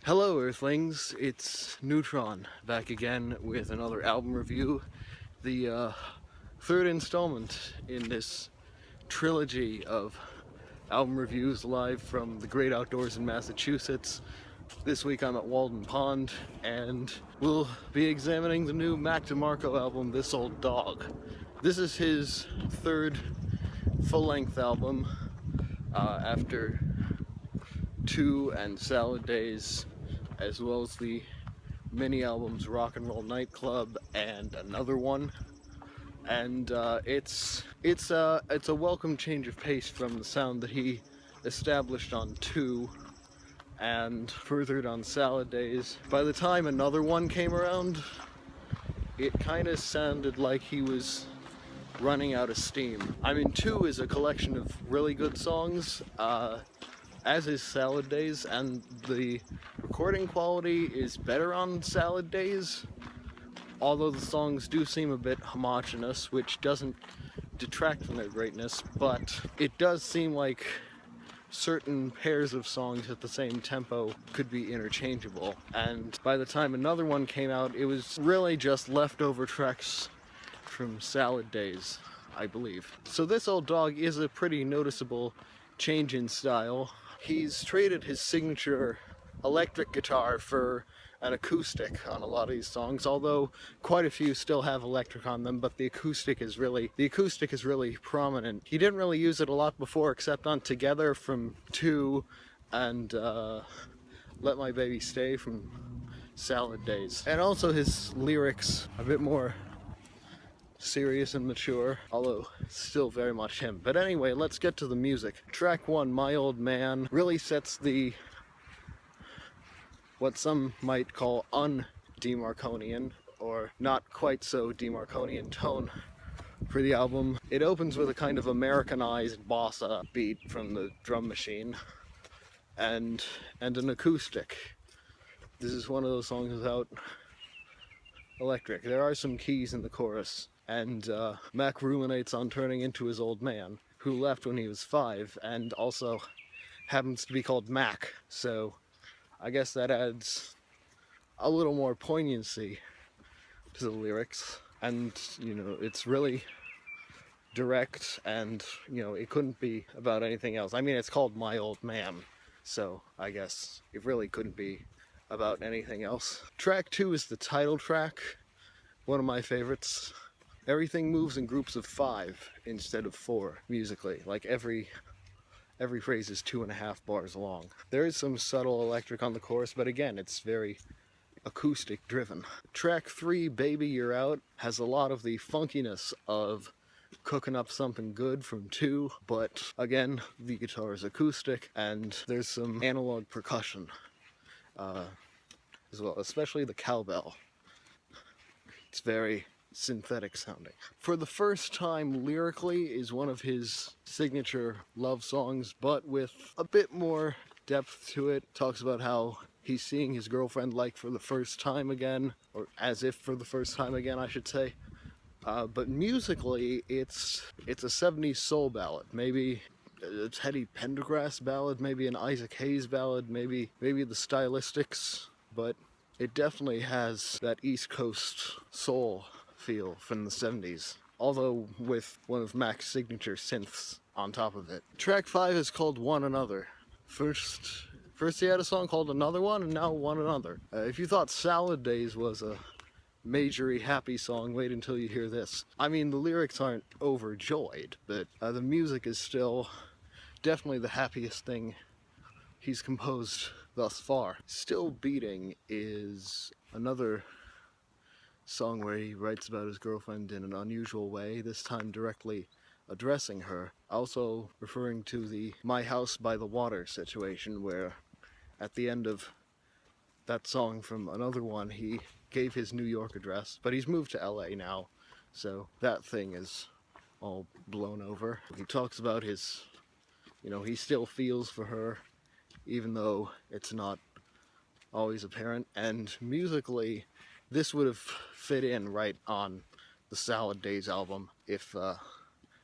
Hello Earthlings, it's Neutron, back again with another album review, the third installment in this trilogy of album reviews live from the great outdoors in Massachusetts. This week I'm at Walden Pond, and we'll be examining the new Mac DeMarco album, This Old Dog. This is his third full-length album after Two and Salad Days, as well as the mini albums Rock and Roll Nightclub and another one. And it's a welcome change of pace from the sound that he established on Two and furthered on Salad Days. By the time another one came around, it kind of sounded like he was running out of steam. I mean, Two is a collection of really good songs, as is Salad Days, and the recording quality is better on Salad Days, although the songs do seem a bit homogeneous, which doesn't detract from their greatness, but it does seem like certain pairs of songs at the same tempo could be interchangeable, and by the time another one came out, it was really just leftover tracks from Salad Days, I believe. So This Old Dog is a pretty noticeable change in style. He's traded his signature electric guitar for an acoustic on a lot of these songs, although quite a few still have electric on them, but the acoustic is really prominent. He didn't really use it a lot before, except on Together from Two and Let My Baby Stay from Salad Days. And also his lyrics a bit more serious and mature, although still very much him. But anyway, let's get to the music. Track 1, My Old Man, really sets the what some might call un-DeMarconian, or not quite so DeMarconian tone for the album. It opens with a kind of Americanized bossa beat from the drum machine and an acoustic. This is one of those songs without electric. There are some keys in the chorus, and Mac ruminates on turning into his old man, who left when he was 5, and also happens to be called Mac, so I guess that adds a little more poignancy to the lyrics. And, you know, it's really direct, and, you know, it couldn't be about anything else. I mean, it's called My Old Man, so I guess it really couldn't be about anything else. Track 2 is the title track, one of my favorites. Everything moves in groups of 5 instead of 4 musically. Like every phrase is 2.5 bars long. There is some subtle electric on the chorus, but again, it's very acoustic driven. Track 3, Baby Youre Out, has a lot of the funkiness of Cooking Up Something Good from Two, but again, the guitar is acoustic, and there's some analog percussion as well, especially the cowbell. It's very synthetic sounding. For the First Time lyrically is one of his signature love songs, but with a bit more depth to it. Talks about how he's seeing his girlfriend like for the first time again, or as if for the first time again, I should say. But musically, it's a 70s soul ballad, maybe a Teddy Pendergrass ballad, maybe an Isaac Hayes ballad, maybe the stylistics, but it definitely has that East Coast soul feel from the 70s, although with one of Mac's signature synths on top of it. Track 5 is called One Another. First he had a song called Another One, and now One Another. If you thought Salad Days was a majory happy song, wait until you hear this. I mean, the lyrics aren't overjoyed, but the music is still definitely the happiest thing he's composed thus far. Still Beating is another song where he writes about his girlfriend in an unusual way, this time directly addressing her, also referring to the My House by the Water situation, where at the end of that song from Another One, he gave his New York address, but he's moved to LA now, so that thing is all blown over. He talks about his, you know, he still feels for her, even though it's not always apparent, and musically, this would have fit in right on the Salad Days album if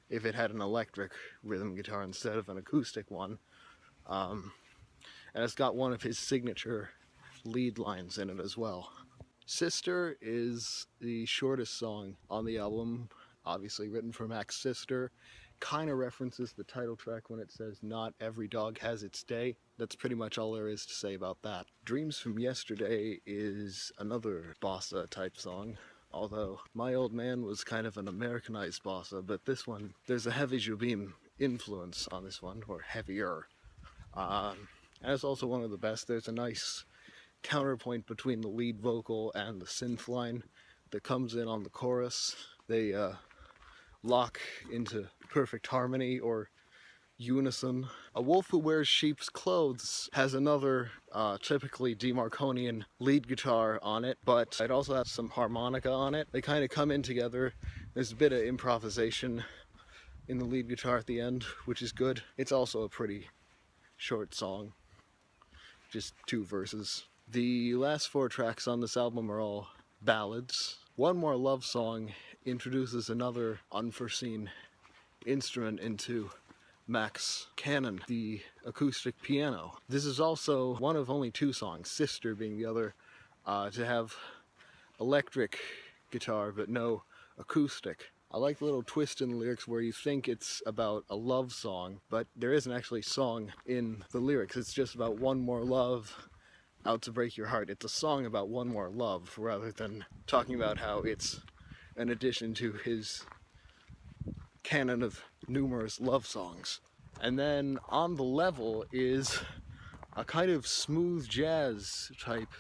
it had an electric rhythm guitar instead of an acoustic one. And it's got one of his signature lead lines in it as well. Sister is the shortest song on the album, obviously written for Mac's sister. Kind of references the title track when it says, "Not every dog has its day." That's pretty much all there is to say about that. Dreams from Yesterday is another bossa type song, although My Old Man was kind of an Americanized bossa, but this one, there's a heavy Jobim influence on this one, or heavier. And it's also one of the best. There's a nice counterpoint between the lead vocal and the synth line that comes in on the chorus. They lock into perfect harmony or unison. A Wolf Who Wears Sheep's Clothes has another typically DeMarconian lead guitar on it, but it also has some harmonica on it. They kind of come in together. There's a bit of improvisation in the lead guitar at the end, which is good. It's also a pretty short song, just 2 verses. The last 4 tracks on this album are all ballads. One More Love Song introduces another unforeseen instrument into Mac's canon, the acoustic piano. This is also one of only 2 songs, Sister being the other, to have electric guitar but no acoustic. I like the little twist in the lyrics where you think it's about a love song, but there isn't actually song in the lyrics. It's just about one more love out to break your heart. It's a song about one more love rather than talking about how it's an addition to his canon of numerous love songs. And then On the Level is a kind of smooth jazz type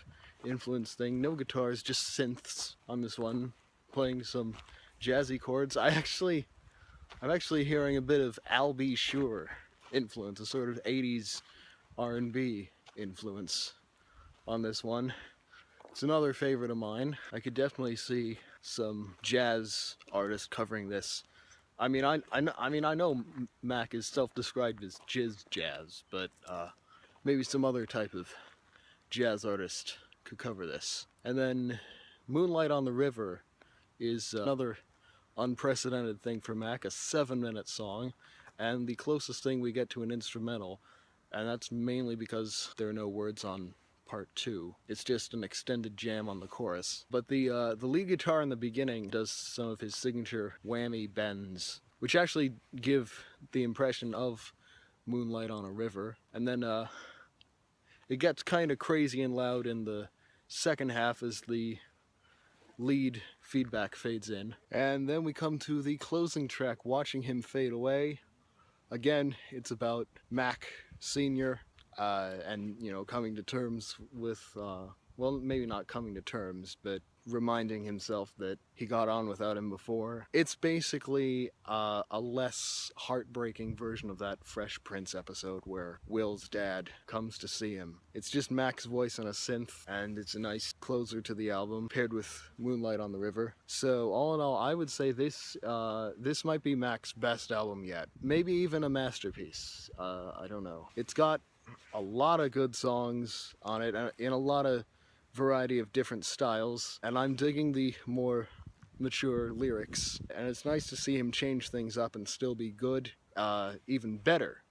influence thing. No guitars, just synths on this one, playing some jazzy chords. I'm actually hearing a bit of Al B. Sure influence, a sort of 80s R&B influence on this one. It's another favorite of mine. I could definitely see some jazz artists covering this. I mean, I know Mac is self-described as Jizz jazz, but maybe some other type of jazz artist could cover this. And then Moonlight on the River is another unprecedented thing for Mac, a 7-minute song, and the closest thing we get to an instrumental, and that's mainly because there are no words on part 2. It's just an extended jam on the chorus. But the lead guitar in the beginning does some of his signature whammy bends, which actually give the impression of Moonlight on a River. And then it gets kind of crazy and loud in the second half as the lead feedback fades in. And then we come to the closing track, Watching Him Fade Away. Again, it's about Mac Sr., and, you know, coming to terms with, well, maybe not coming to terms, but reminding himself that he got on without him before. It's basically a less heartbreaking version of that Fresh Prince episode where Will's dad comes to see him. It's just Mac's voice and a synth, and it's a nice closer to the album, paired with Moonlight on the River. So all in all, I would say this might be Mac's best album yet. Maybe even a masterpiece. I don't know. It's got a lot of good songs on it, in a lot of variety of different styles, and I'm digging the more mature lyrics, and it's nice to see him change things up and still be good, even better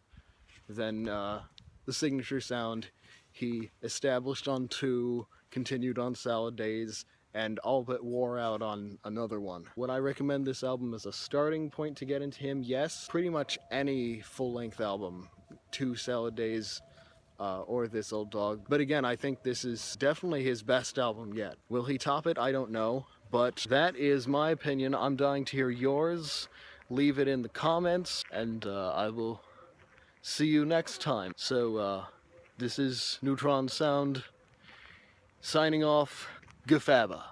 than the signature sound he established on 2, continued on Salad Days, and all but wore out on another one. Would I recommend this album as a starting point to get into him? Yes. Pretty much any full-length album, 2 Salad Days, or This Old Dog. But again, I think this is definitely his best album yet. Will he top it? I don't know. But that is my opinion. I'm dying to hear yours. Leave it in the comments, and I will see you next time. So, this is Neutron Sound, signing off. Gafaba.